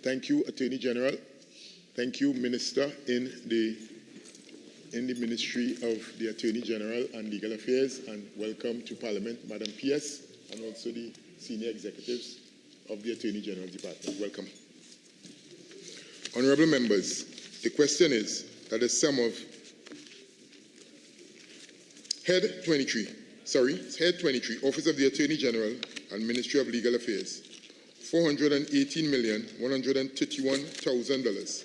Thank you, Attorney General. Thank you, Minister in the Ministry of the Attorney General and Legal Affairs, and welcome to Parliament, Madam PS, and also the senior executives of the Attorney General Department. Welcome. Honourable members, the question is that the sum of Head 23, Office of the Attorney General and Ministry of Legal Affairs, $418,131,000.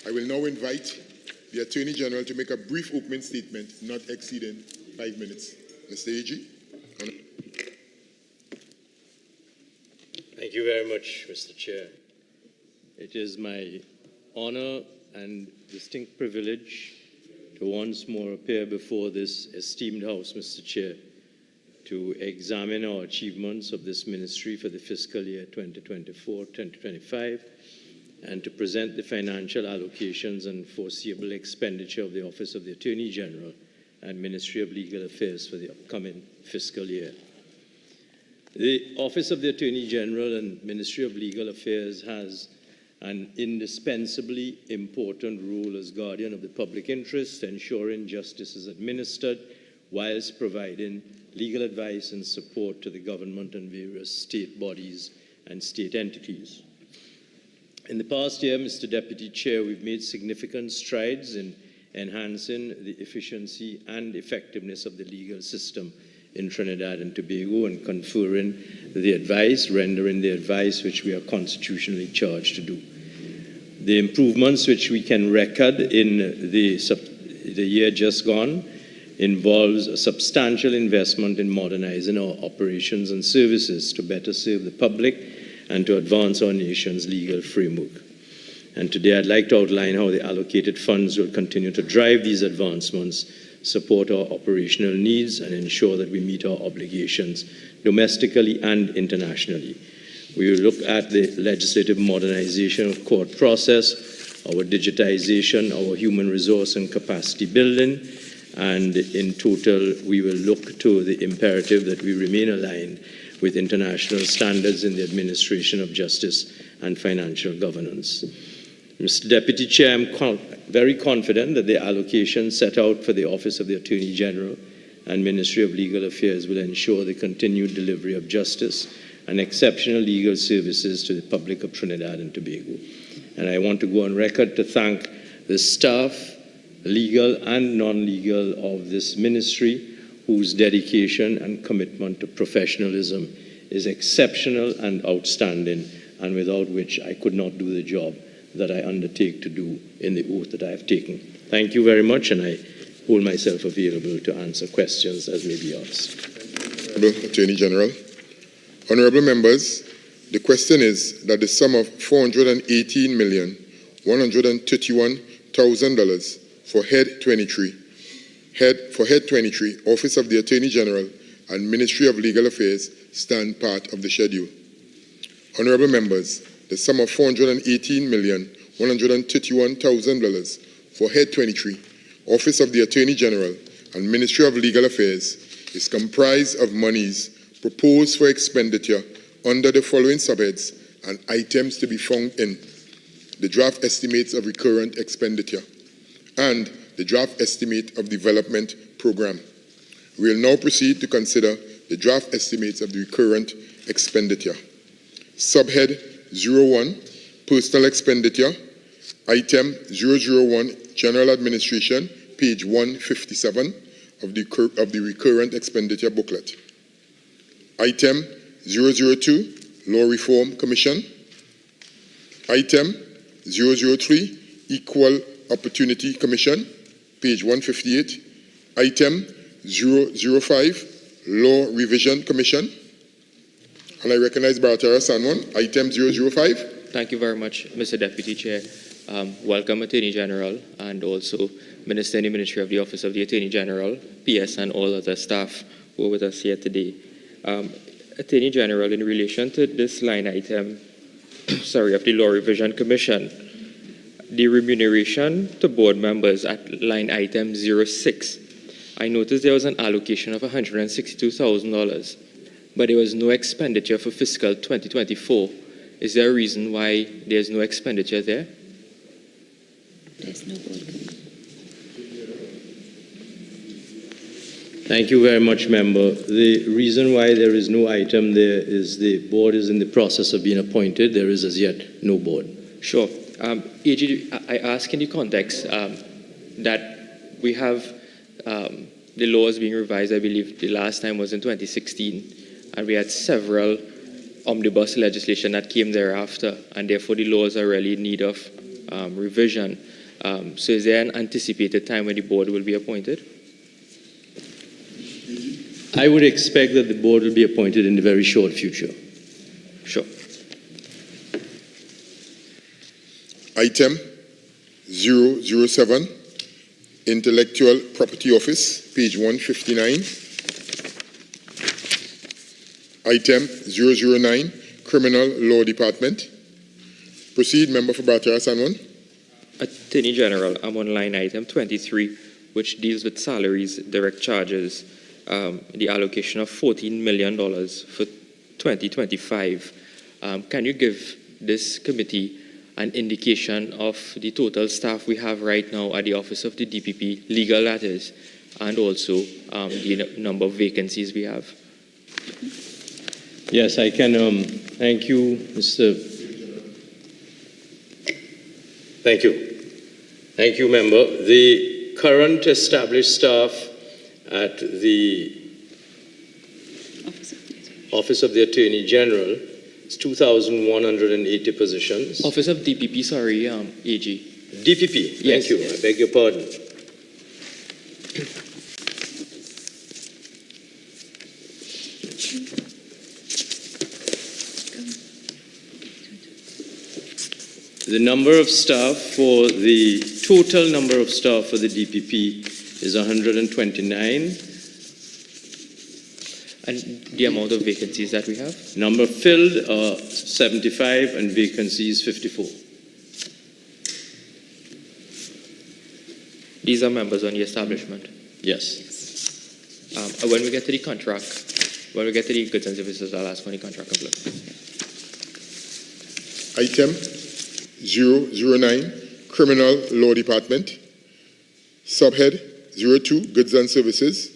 I will now invite the Attorney General to make a brief opening statement, not exceeding 5 minutes. Mr. AG. Thank you very much, Mr. Chair. It is my honor and distinct privilege to once more appear before this esteemed House, Mr. Chair, to examine our achievements of this ministry for the fiscal year 2024-2025 and to present the financial allocations and foreseeable expenditure of the Office of the Attorney General and Ministry of Legal Affairs for the upcoming fiscal year. The Office of the Attorney General and Ministry of Legal Affairs has an indispensably important role as guardian of the public interest, ensuring justice is administered whilst providing legal advice and support to the government and various state bodies and state entities. In the past year, Mr. Deputy Chair, we've made significant strides in enhancing the efficiency and effectiveness of the legal system in Trinidad and Tobago and conferring the advice, rendering the advice which we are constitutionally charged to do. The improvements which we can record in the year just gone involves a substantial investment in modernizing our operations and services to better serve the public and to advance our nation's legal framework. And today I'd like to outline how the allocated funds will continue to drive these advancements, support our operational needs, and ensure that we meet our obligations domestically and internationally. We will look at the legislative modernization of court process, our digitization, our human resource and capacity building, and in total, we will look to the imperative that we remain aligned with international standards in the administration of justice and financial governance. Mr. Deputy Chair, I'm very confident that the allocation set out for the Office of the Attorney General and Ministry of Legal Affairs will ensure the continued delivery of justice and exceptional legal services to the public of Trinidad and Tobago. And I want to go on record to thank the staff, legal and non-legal, of this ministry, whose dedication and commitment to professionalism is exceptional and outstanding, and without which I could not do the job that I undertake to do in the oath that I have taken. Thank you very much, and I hold myself available to answer questions as may be asked. Honourable Attorney General. Honourable members, the question is that the sum of $418,131,000 for Head 23, Office of the Attorney General and Ministry of Legal Affairs stand part of the schedule. Honourable members, the sum of $418,131,000 for Head 23, Office of the Attorney General and Ministry of Legal Affairs is comprised of monies proposed for expenditure under the following subheads and items to be found in the draft estimates of recurrent expenditure and the draft estimate of development program. We will now proceed to consider the draft estimates of the recurrent expenditure. Subhead 01, Personal Expenditure, Item 001, General Administration, page 157 of the recurrent expenditure booklet. Item 002, Law Reform Commission. Item 003, Equal Opportunity Commission, page 158. Item 005, Law Revision Commission. And I recognize Baratara Sanwan. Item 005. Thank you very much, Mr. Deputy Chair. Welcome, Attorney General, and also Minister in the Ministry of the Office of the Attorney General, PS, and all other staff who are with us here today. Attorney General, in relation to this line item, of the Law Revision Commission, the remuneration to board members at line item 06, I noticed there was an allocation of $162,000, but there was no expenditure for fiscal 2024 Is there a reason why there's no expenditure there? There's no board. Thank you very much, member. The reason why there is no item there is the board is in the process of being appointed. There is as yet no board. Sure. AG, I ask in the context that we have the laws being revised. I believe the last time was in 2016, and we had several omnibus legislation that came thereafter, and therefore the laws are really in need of revision. So is there an anticipated time when the board will be appointed? I would expect that the board will be appointed in the very short future. Sure. Item 007, Intellectual Property Office, page 159. Item 009, Criminal Law Department. Proceed, member for Bartara Sanwan. Attorney General, I'm on line item 23, which deals with salaries, direct charges, the allocation of $14 million for 2025. Can you give this committee an indication of the total staff we have right now at the Office of the DPP, legal that is, and also the number of vacancies we have? Yes, I can. Thank you, Mr. Thank you. Thank you, member. The current established staff at the Office of the Attorney General is 2,180 positions. Office of DPP, sorry, AG. DPP, Yes. thank you. I beg your pardon. The number of staff for the total number of staff for the DPP is 129. And the amount of vacancies that we have? Number filled are 75 and vacancies 54. These are members on the establishment. Yes. When we get to the contract, when we get to the goods and services, I'll ask for the contract employee. Item 009, Criminal Law Department. Subhead 02, Goods and Services.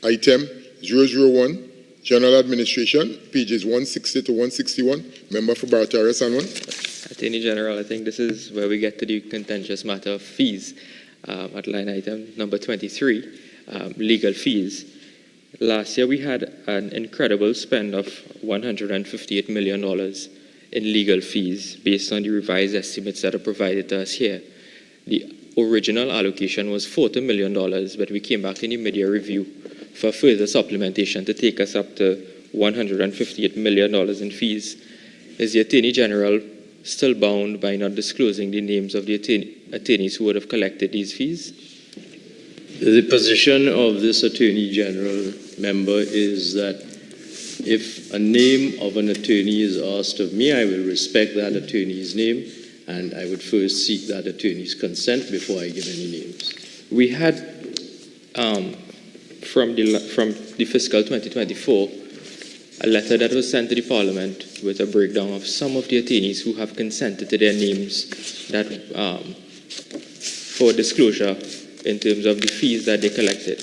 Item 001, General Administration, pages 160 to 161. Member for Bartara Sanwan. Attorney General, I think this is where we get to the contentious matter of fees at line item number 23, legal fees. Last year we had an incredible spend of $158 million in legal fees based on the revised estimates that are provided to us here. The original allocation was $40 million, but we came back in the mid-year review for further supplementation to take us up to $158 million in fees. Is the Attorney General still bound by not disclosing the names of the attorneys who would have collected these fees? The position of this Attorney General member is that if a name of an attorney is asked of me, I will respect that attorney's name, and I would first seek that attorney's consent before I give any names. We had, from the fiscal 2024, a letter that was sent to the Parliament with a breakdown of some of the attorneys who have consented to their names that for disclosure in terms of the fees that they collected.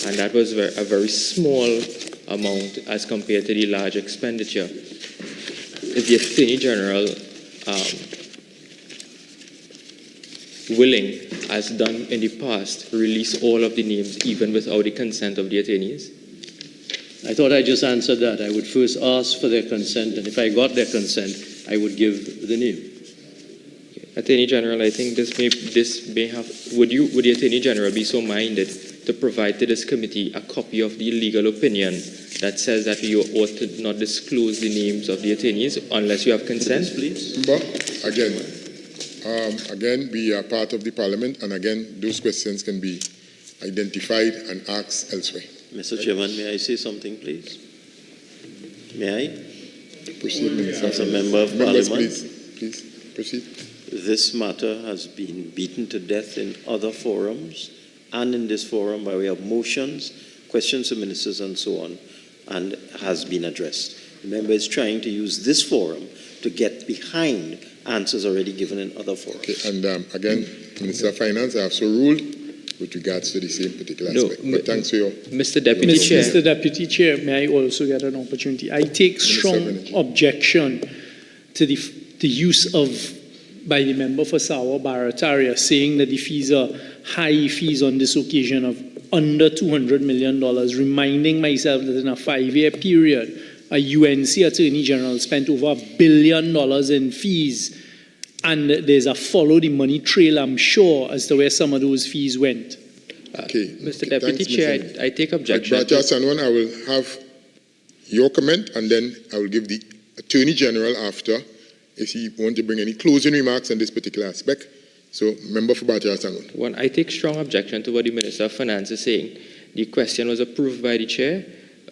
And that was a very small amount as compared to the large expenditure. Is the Attorney General willing, as done in the past, to release all of the names even without the consent of the attorneys? I thought I just answered that. I would first ask for their consent, and if I got their consent, I would give the name. Attorney General, I think this may have. Would the Attorney General be so minded to provide to this committee a copy of the legal opinion that says that you ought to not disclose the names of the attorneys unless you have consent, please? But again, we are part of the Parliament, and again, those questions can be identified and asked elsewhere. Mr. Chairman, may I say something, please? May I? Proceed, Minister. As a member of Members, Parliament. please proceed. This matter has been beaten to death in other forums and in this forum by way of motions, questions to ministers and so on, and has been addressed. The member is trying to use this forum to get behind answers already given in other forums. Okay, and again, Minister of Finance, I have so ruled with regards to the same particular No, aspect. But thanks for your... Mr. Deputy Chair. Mr. Deputy Chair, may I also get an opportunity? I take strong Energy. objection to the use of, by the member for Sawa Barataria, saying that the fees are high fees on this occasion of under $200 million, reminding myself that in a 5-year period, a UNC Attorney General spent over $1 billion in fees, and there's a follow the money trail, I'm sure, as to where some of those fees went. Okay. Mr. Okay, Deputy thanks, Chair, Mr. I take objection. Bracha Sanwan, I will have your comment, and then I will give the Attorney General after, if he wants to bring any closing remarks on this particular aspect. So, Member for Bracha Sanwan. One, I take strong objection to what the Minister of Finance is saying. The question was approved by the Chair,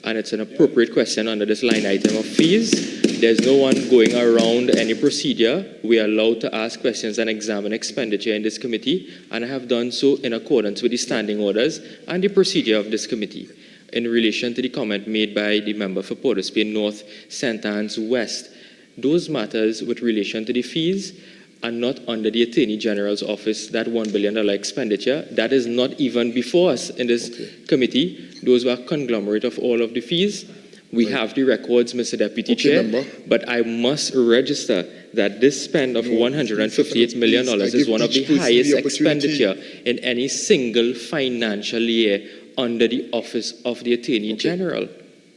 and it's an appropriate question under this line item of fees. There's no one going around any procedure. We are allowed to ask questions and examine expenditure in this committee, and I have done so in accordance with the standing orders and the procedure of this committee. In relation to the comment made by the member for Port of Spain North, St. Anne's West, those matters with relation to the fees are not under the Attorney General's office, that $1 billion expenditure. That is not even before us in this committee. Those were a conglomerate of all of the fees. We have the records, Mr. Deputy Chair, member. but I must register that this spend of $158 million is one of the highest expenditure in any single financial year under the office of the Attorney General.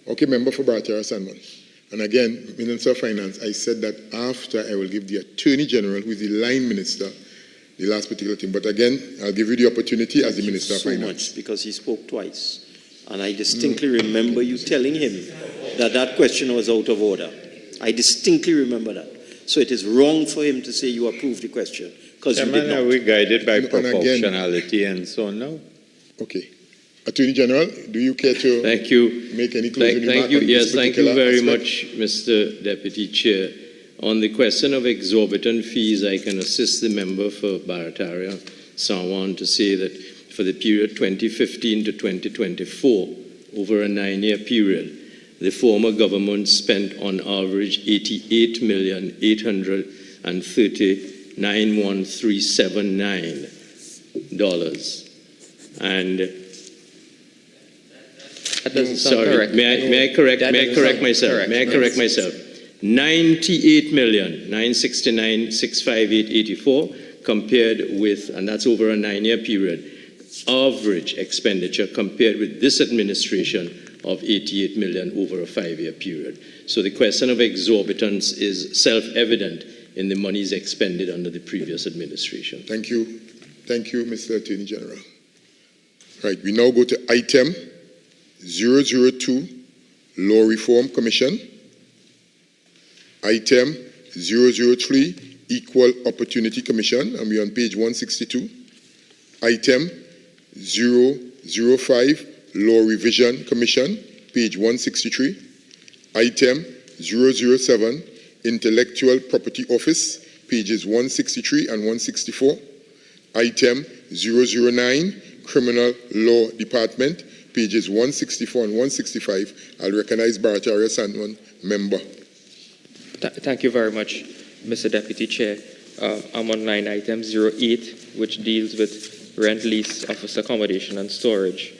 Okay, Member for Bracha Sanwan. And again, Minister of Finance, I said that after I will give the Attorney General, who is the line minister, the last particular thing. But again, I'll give you the opportunity as the Minister of So Finance. much, because he spoke twice. And I distinctly remember you telling him that that question was out of order. I distinctly remember that. So it is wrong for him to say you approved the question, because you did Chairman, are not. we guided by And again- proportionality and so on now? Okay. Attorney General, do you care to Thank you. make any closing remark Thank you. on this Yes, thank you particular very aspect? much, Mr. Deputy Chair. On the question of exorbitant fees, I can assist the member for Barataria, Sanwan, to say that for the period 2015 to 2024, over a 9-year period, the former government spent on average $88,839,139. And That doesn't sound sorry, correct. may I correct That doesn't myself? sound correct. May I correct myself? 98,969,658.84 compared with, and that's over a 9-year period, average expenditure compared with this administration of 88 million over a 5-year period. So the question of exorbitance is self-evident in the monies expended under the previous administration. Thank you. Thank you, Mr. Attorney General. Right, we now go to item 002, Law Reform Commission. Item 003, Equal Opportunity Commission, and we're on page 162. Item 005, Law Revision Commission, page 163. Item 007, Intellectual Property Office, pages 163 and 164. Item 009, Criminal Law Department, pages 164 and 165. I'll recognize Barataria Sanwan, member. Thank you very much, Mr. Deputy Chair. I'm on line item 08, which deals with rent, lease, office accommodation, and storage.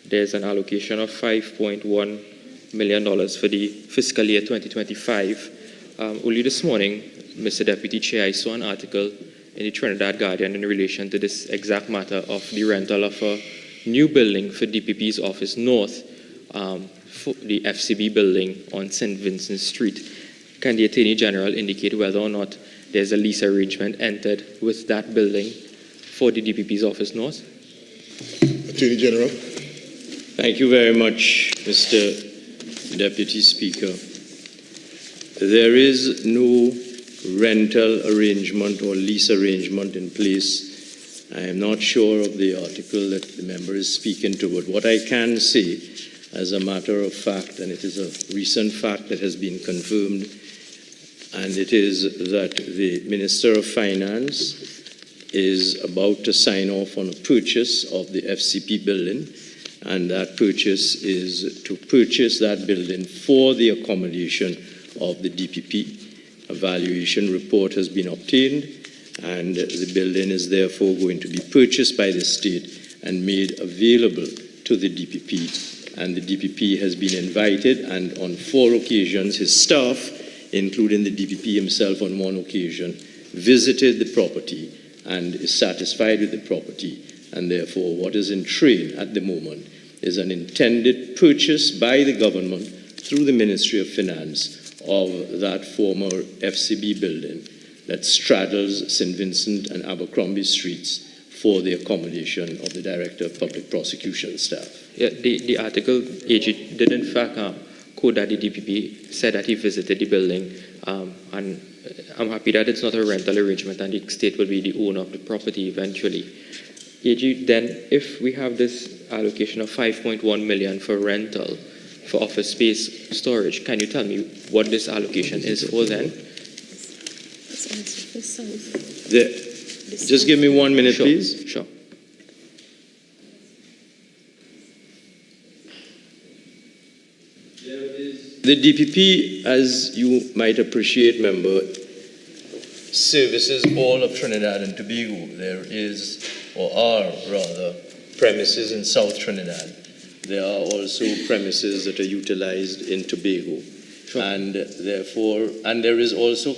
There's an allocation of $5.1 million for the fiscal year 2025. Only this morning, Mr. Deputy Chair, I saw an article in the Trinidad Guardian in relation to this exact matter of the rental of a new building for DPP's office north, for the FCB building on St. Vincent Street. Can the Attorney General indicate whether or not there's a lease arrangement entered with that building for the DPP's office north? Attorney General. Thank you very much, Mr. Deputy Speaker. There is no rental arrangement or lease arrangement in place. I am not sure of the article that the member is speaking to, but what I can say as a matter of fact, and it is a recent fact that has been confirmed, and it is that the Minister of Finance is about to sign off on a purchase of the FCP building, and that purchase is to purchase that building for the accommodation of the DPP. A A valuation report has been obtained, and the building is therefore going to be purchased by the state and made available to the DPP. And the DPP has been invited, and on 4 occasions, his staff, including the DPP himself on 1 occasion, visited the property and is satisfied with the property. And therefore, what is in train at the moment is an intended purchase by the government through the Ministry of Finance of that former FCB building that straddles St. Vincent and Abercrombie Streets for the accommodation of the Director of Public Prosecution staff. Yeah, the article, AG, did in fact quote that the DPP said that he visited the building, and I'm happy that it's not a rental arrangement and the state will be the owner of the property eventually. AG, then if we have this allocation of 5.1 million for rental, for office space storage, can you tell me what this allocation is for then? It's also for south. Just give me 1 minute, Sure, please. Sure. The DPP, as you might appreciate, member, services all of Trinidad and Tobago. There is, or are rather, premises in South Trinidad. There are also premises that are utilized in Tobago. Sure. And therefore, and there is also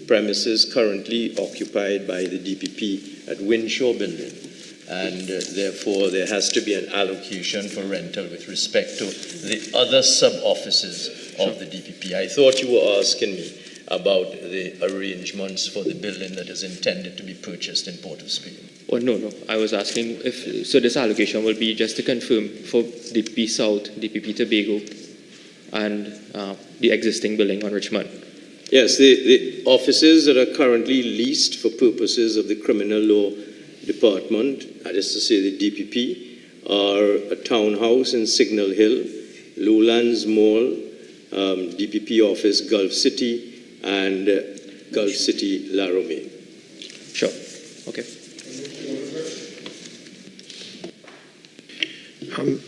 premises currently occupied by the DPP at Winshaw Building. And therefore, there has to be an allocation for rental with respect to the other sub-offices of the DPP. I thought you were asking me about the arrangements for the building that is intended to be purchased in Port of Spain. Oh, no. I was asking if, so this allocation will be, just to confirm, for DPP South, DPP Tobago, and the existing building on Richmond. Yes, the offices that are currently leased for purposes of the criminal law department, that is to say the DPP, are a townhouse in Signal Hill, Lowlands Mall, DPP office Gulf City, and Gulf City Laramie. Sure. Okay.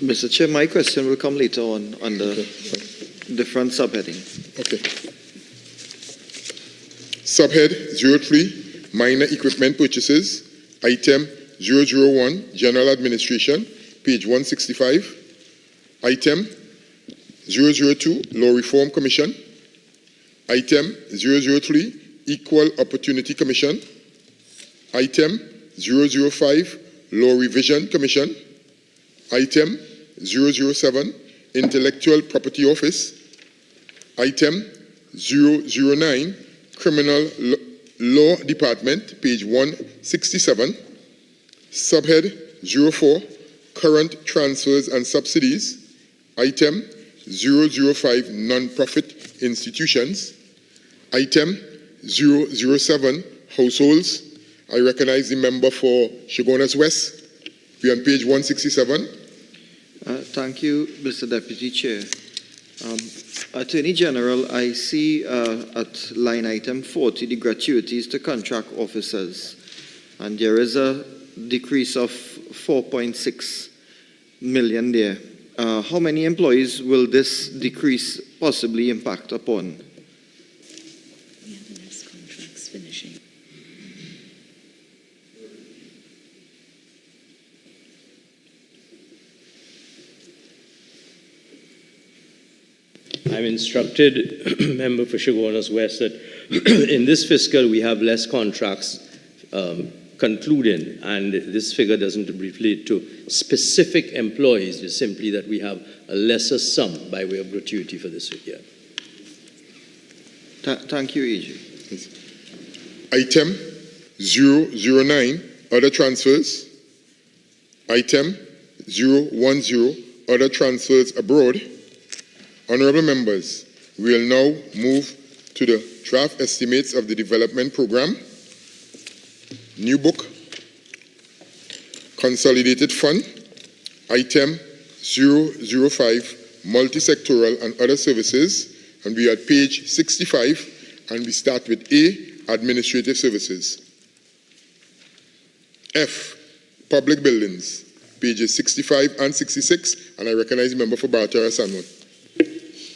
Mr. Chair, my question will come later on the different subheading. Okay. Subhead 03, minor equipment purchases. Item 001, general administration, page 165. Item 002, law reform commission. Item 003, equal opportunity commission. Item 005, law revision commission. Item 007, intellectual property office. Item 009, criminal law department, page 167. Subhead 04, current transfers and subsidies. Item 005, non-profit institutions. Item 007, households. I recognize the member for Chaguanas West. We're on page 167. Thank you, Mr. Deputy Chair. Attorney General, I see at line item 40 the gratuities to contract officers, and there is a decrease of 4.6 million there. How many employees will this decrease possibly impact upon? We have less contracts finishing. I'm instructed, member for Chaguanas West, that in this fiscal we have less contracts concluding, and this figure doesn't relate to specific employees. It's simply that we have a lesser sum by way of gratuity for this year. Thank you, AG. Item 009, other transfers. Item 010, other transfers abroad. Honourable members, we will now move to the draft estimates of the development program. New book, consolidated fund, item 005, multi-sectoral and other services, and we are at page 65, and we start with A, administrative services. F, public buildings, pages 65 and 66, and I recognize the member for Baratoria Sanmon.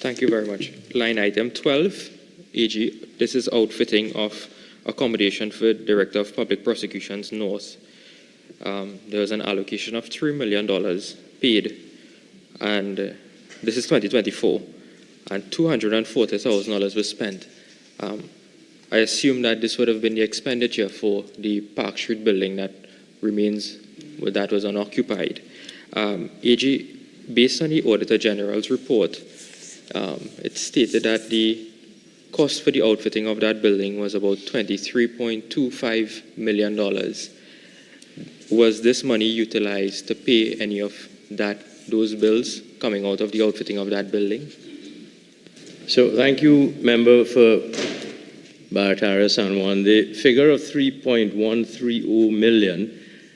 Thank you very much. Line item 12, AG, this is outfitting of accommodation for Director of Public Prosecutions North. There was an allocation of $3 million paid, and this is 2024, and $240,000 was spent. I assume that this would have been the expenditure for the Park Street building that remains, that was unoccupied. AG, based on the Auditor General's report, it stated that the cost for the outfitting of that building was about $23.25 million. Was this money utilized to pay any of those bills coming out of the outfitting of that building? So thank you, member, for Barataria San Juan. The figure of 3.130 million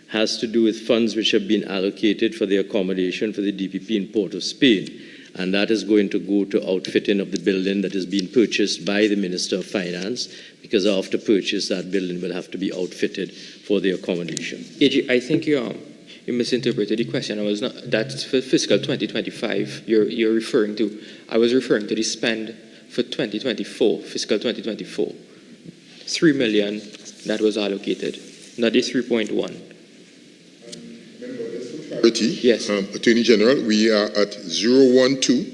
has to do with funds which have been allocated for the accommodation for the DPP in Port of Spain. And that is going to go to outfitting of the building that is being purchased by the Minister of Finance, because after purchase, that building will have to be outfitted for the accommodation. AG, I think you misinterpreted the question. That's for fiscal 2025 you're referring to. I was referring to the spend for 2024, fiscal 2024. 3 million that was allocated, not the 3.1. Yes. Attorney General, we are at 012,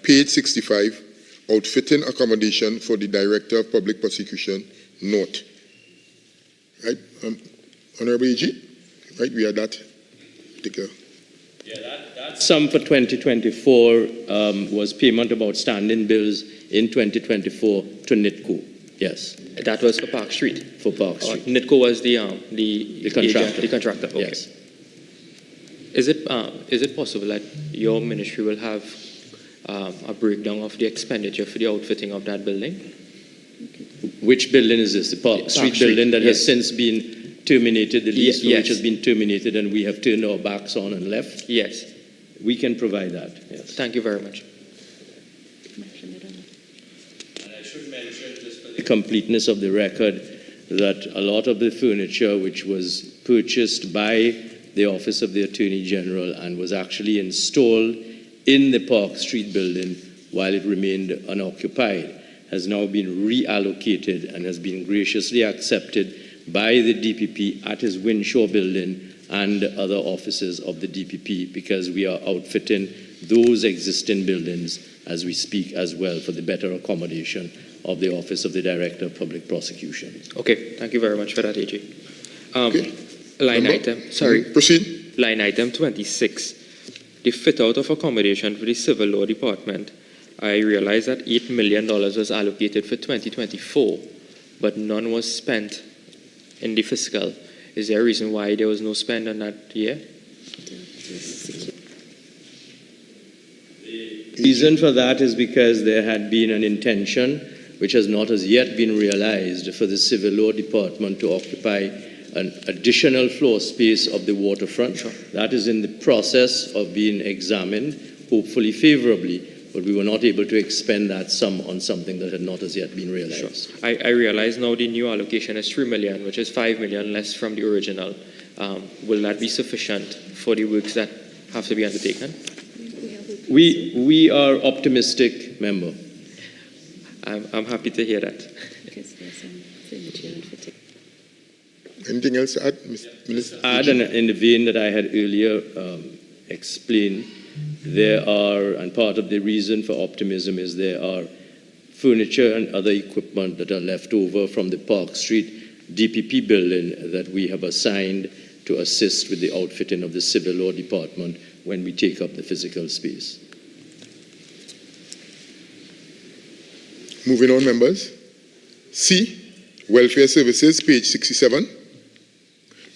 page 65, outfitting accommodation for the Director of Public Prosecution, North. Right, Honourable AG? Right, we are that particular. Yeah, that sum for 2024 was payment of outstanding bills in 2024 to NITCO. Yes. That was for Park Street. For Park Street. NITCO was the contractor. agent, the contractor. Okay. Yes. Is it possible that your ministry will have a breakdown of the expenditure for the outfitting of that building? Which building is this? The Park Street building that has since been terminated, the lease for which has been terminated, and we have turned our backs on and left? Yes. We can provide that, yes. Thank you very much. And I should mention, just for the completeness of the record, that a lot of the furniture which was purchased by the Office of the Attorney General and was actually installed in the Park Street building while it remained unoccupied has now been reallocated and has been graciously accepted by the DPP at his Winshaw building and other offices of the DPP, because we are outfitting those existing buildings as we speak as well for the better accommodation of the Office of the Director of Public Prosecution. Okay, thank you very much for that, AG. Okay. Line Member? item, sorry. Proceed. Line item 26, the fit out of accommodation for the Civil Law Department. I realize that $8 million was allocated for 2024, but none was spent in the fiscal. Is there a reason why there was no spend on that year? The reason for that is because there had been an intention, which has not as yet been realized, for the Civil Law Department to occupy an additional floor space of the waterfront. Sure. That is in the process of being examined, hopefully favorably, but we were not able to expend that sum on something that had not as yet been realized. Sure. I realize now the new allocation is 3 million, which is 5 million less from the original. Will that be sufficient for the works that have to be undertaken? We are optimistic, member. I'm happy to hear that. Because there's some furniture and fitting. Anything else to add, Minister? Add in the vein that I had earlier explained, there are, and part of the reason for optimism is there are furniture and other equipment that are left over from the Park Street DPP building that we have assigned to assist with the outfitting of the Civil Law Department when we take up the physical space. Moving on, members. C, Welfare Services, page 67.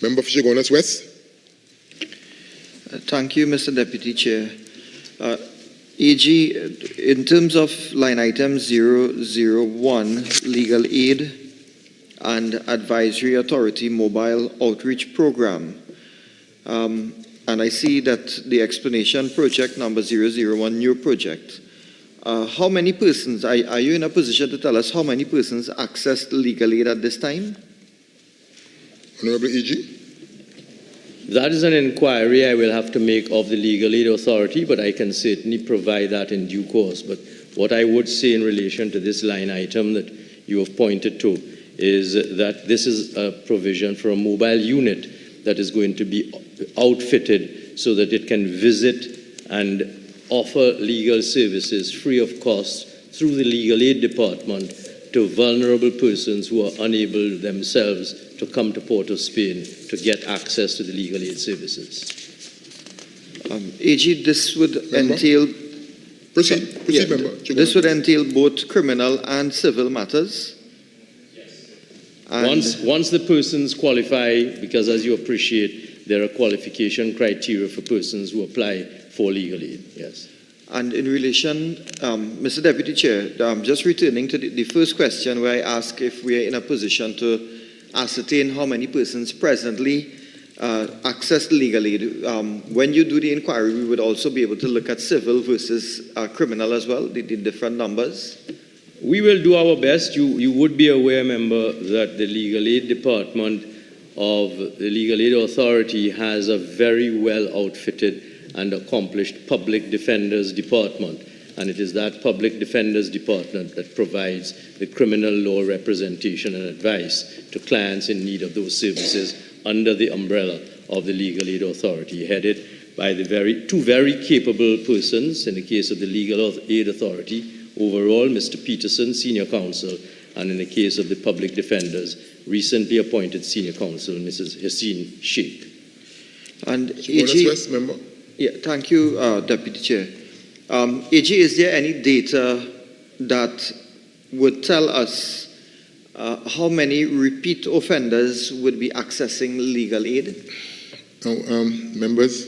Member for Chaguanas West. Thank you, Mr. Deputy Chair. AG, in terms of line item 001, legal aid and advisory authority mobile outreach program, and I see that the explanation project number 001, new project. How many persons, are you in a position to tell us how many persons accessed legal aid at this time? Honourable AG. That is an inquiry I will have to make of the Legal Aid Authority, but I can certainly provide that in due course. But What I would say in relation to this line item that you have pointed to is that this is a provision for a mobile unit that is going to be outfitted so that it can visit and offer legal services free of cost through the legal aid department to vulnerable persons who are unable themselves to come to Port of Spain to get access to the legal aid services. AG, this would Member? entail... Proceed, Yeah, member. this would entail both criminal and civil matters? And Once the persons qualify, because as you appreciate, there are qualification criteria for persons who apply for legal aid, yes. And in relation, Mr. Deputy Chair, just returning to the first question where I asked if we are in a position to ascertain how many persons presently access legal aid. When you do the inquiry, we would also be able to look at civil versus criminal as well, the different numbers. We will do our best. You would be aware, member, that the legal aid department of the Legal Aid Authority has a very well outfitted and accomplished public defenders department, and it is that public defenders department that provides the criminal law representation and advice to clients in need of those services under the umbrella of the Legal Aid Authority, headed by the two very capable persons in the case of the Legal Aid Authority overall, Mr. Peterson, Senior Counsel, and in the case of the public defenders, recently appointed Senior Counsel, Mrs. Yassine Sheikh. And AG, West, member. Yeah, thank you, Deputy Chair. AG, is there any data that would tell us how many repeat offenders would be accessing legal aid? Now, members,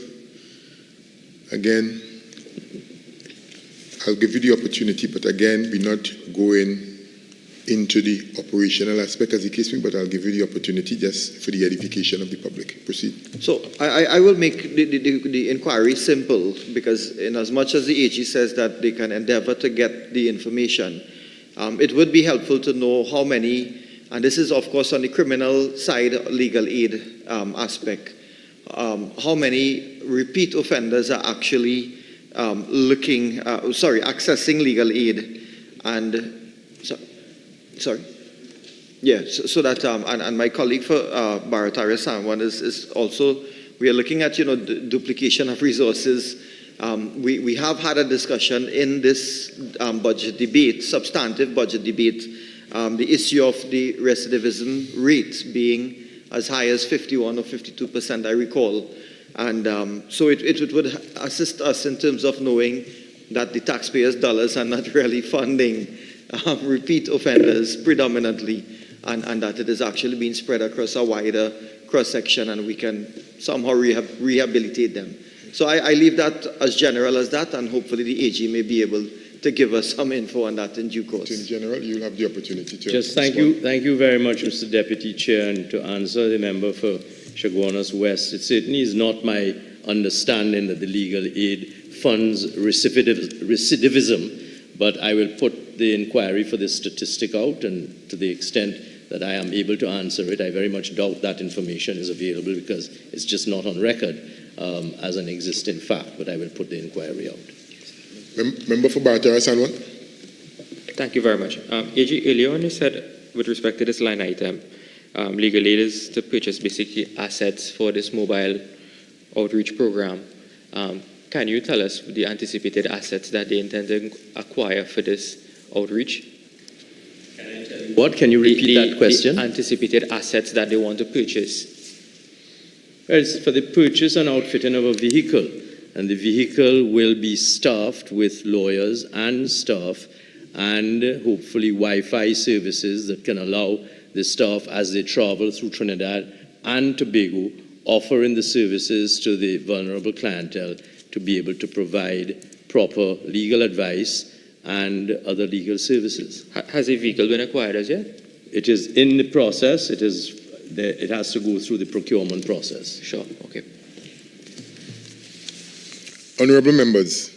again, I'll give you the opportunity, but again, we're not going into the operational aspect as the case may, but I'll give you the opportunity just for the edification of the public. Proceed. So I will make the inquiry simple, because in as much as the AG says that they can endeavor to get the information, it would be helpful to know how many, and this is of course on the criminal side, legal aid aspect, how many repeat offenders are actually accessing legal aid, and sorry. Yeah, so that, and my colleague for Barataria Sanwan is also, we are looking at, duplication of resources. We have had a discussion in this budget debate, substantive budget debate, the issue of the recidivism rate being as high as 51 or 52%, I recall. And so it would assist us in terms of knowing that the taxpayers' dollars are not really funding repeat offenders predominantly, and that it is actually being spread across a wider cross-section, and we can somehow rehabilitate them. So I leave that as general as that, and hopefully the AG may be able to give us some info on that in due course. In general, you'll have the opportunity to Just respond. thank you very much, Mr. Deputy Chair, and to answer the member for Chaguanas West, it certainly is not my understanding that the legal aid funds recidivism, but I will put the inquiry for this statistic out, and to the extent that I am able to answer it, I very much doubt that information is available because it's just not on record as an existing fact, but I will put the inquiry out. Member for Barataria Sanwan. Thank you very much. AG, earlier on you said, with respect to this line item, legal aid is to purchase basically assets for this mobile outreach program. Can you tell us the anticipated assets that they intend to acquire for this outreach? What? Can you repeat that question? The anticipated assets that they want to purchase. Well, it's for the purchase and outfitting of a vehicle, and the vehicle will be staffed with lawyers and staff, and hopefully Wi-Fi services that can allow the staff, as they travel through Trinidad and Tobago, offering the services to the vulnerable clientele to be able to provide proper legal advice and other legal services. Has a vehicle been acquired as yet? It is in the process. It has to go through the procurement process. Sure, okay. Honourable members,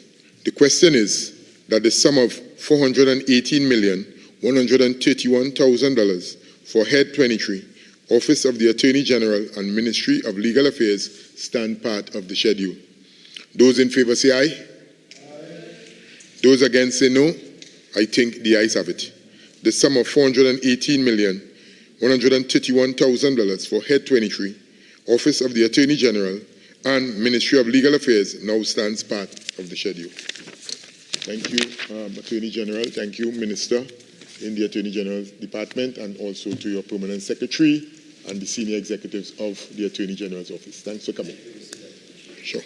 the question is that the sum of $418,131,000 for Head 23, Office of the Attorney General and Ministry of Legal Affairs stand part of the schedule. Those in favour say aye. Aye. Those against say no. I think the ayes have it. The sum of $418,131,000 for Head 23, Office of the Attorney General, and Ministry of Legal Affairs now stands part of the schedule. Thank you, Attorney General. Thank you, Minister in the Attorney General's Department, and also to your Permanent Secretary and the senior executives of the Attorney General's office. Thanks for coming. Sure.